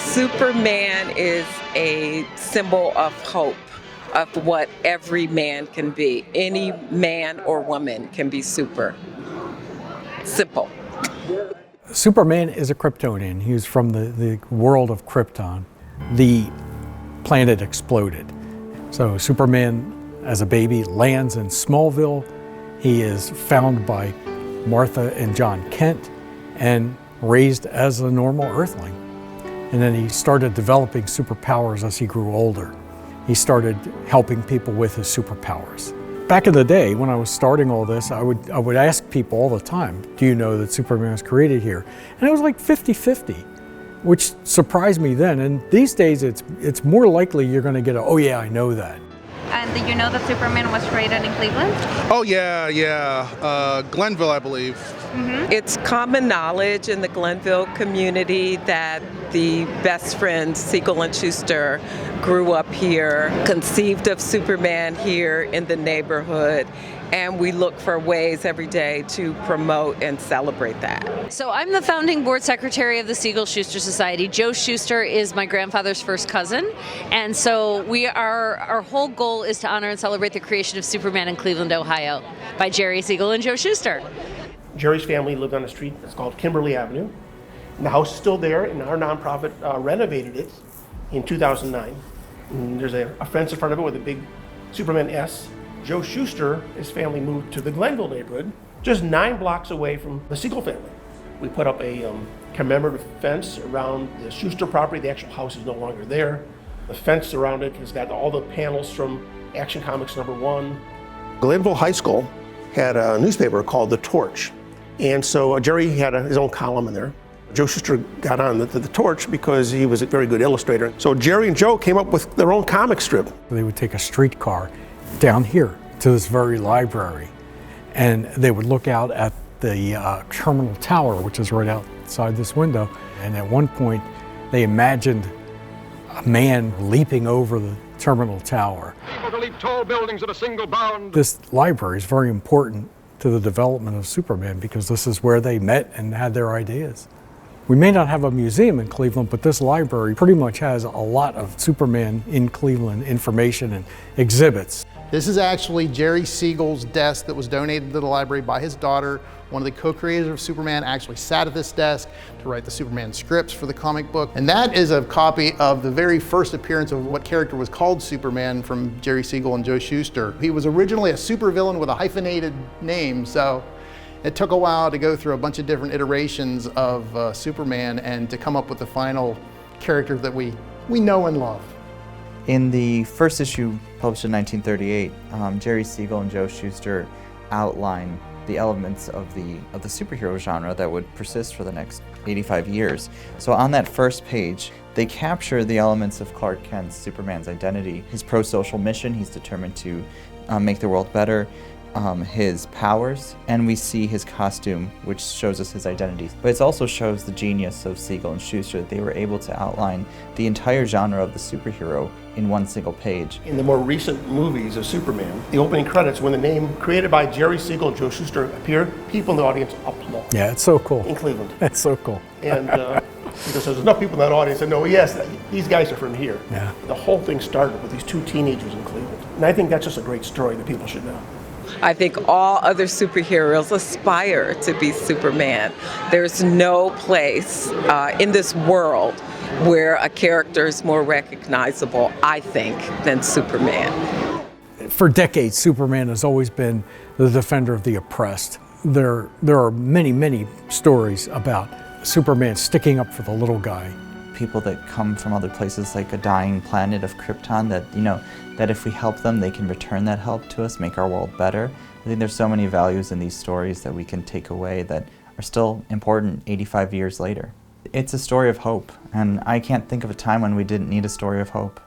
Superman is a symbol of hope, of what every man can be. Any man or woman can be super. Simple. Superman is a Kryptonian. He was from the world of Krypton. The planet exploded. So Superman, as a baby, lands in Smallville. He is found by Martha and John Kent and raised as a normal Earthling. And then he started developing superpowers as he grew older. He started helping people with his superpowers. Back in the day, when I was starting all this, I would ask people all the time, do you know that Superman was created here? And it was like 50-50, which surprised me then. And these days, it's more likely you're gonna get a, oh yeah, I know that. And did you know that Superman was created in Cleveland? Oh yeah. Glenville, I believe. Mm-hmm. It's common knowledge in the Glenville community that the best friends, Siegel and Shuster, grew up here, conceived of Superman here in the neighborhood, and we look for ways every day to promote and celebrate that. So I'm the founding board secretary of the Siegel Shuster Society. Joe Shuster is my grandfather's first cousin, and so our whole goal is to honor and celebrate the creation of Superman in Cleveland, Ohio by Jerry Siegel and Joe Shuster. Jerry's family lived on a street that's called Kimberly Avenue. And the house is still there, and our nonprofit renovated it in 2009. And there's a fence in front of it with a big Superman S. Joe Shuster, his family moved to the Glenville neighborhood, just 9 blocks away from the Siegel family. We put up a commemorative fence around the Shuster property. The actual house is no longer there. The fence around it has got all the panels from Action Comics #1. Glenville High School had a newspaper called The Torch. And so Jerry had his own column in there. Joe Shuster got on the Torch because he was a very good illustrator. So Jerry and Joe came up with their own comic strip. They would take a streetcar down here to this very library, and they would look out at the terminal tower, which is right outside this window. And at one point, they imagined a man leaping over the terminal tower. Able to leap tall buildings at a single bound. This library is very important to the development of Superman because this is where they met and had their ideas. We may not have a museum in Cleveland, but this library pretty much has a lot of Superman in Cleveland information and exhibits. This is actually Jerry Siegel's desk that was donated to the library by his daughter. One of the co-creators of Superman actually sat at this desk to write the Superman scripts for the comic book. And that is a copy of the very first appearance of what character was called Superman from Jerry Siegel and Joe Shuster. He was originally a supervillain with a hyphenated name, so it took a while to go through a bunch of different iterations of Superman and to come up with the final character that we know and love. In the first issue, published in 1938, Jerry Siegel and Joe Shuster outline the elements of the superhero genre that would persist for the next 85 years. So on that first page, they capture the elements of Clark Kent's Superman's identity, his pro-social mission. He's determined to make the world better. His powers, and we see his costume, which shows us his identity. But it also shows the genius of Siegel and Shuster, that they were able to outline the entire genre of the superhero in one single page. In the more recent movies of Superman, the opening credits, when the name created by Jerry Siegel and Joe Shuster appear, people in the audience applaud. Yeah, it's so cool. In Cleveland. It's so cool. And because there's enough people in that audience that know, yes, these guys are from here. Yeah. The whole thing started with these 2 teenagers in Cleveland. And I think that's just a great story that people should know. I think all other superheroes aspire to be Superman. There's no place in this world where a character is more recognizable, I think, than Superman. For decades, Superman has always been the defender of the oppressed. There are many, many stories about Superman sticking up for the little guy. People that come from other places, like a dying planet of Krypton, that if we help them, they can return that help to us, make our world better. I think there's so many values in these stories that we can take away that are still important 85 years later. It's a story of hope, and I can't think of a time when we didn't need a story of hope.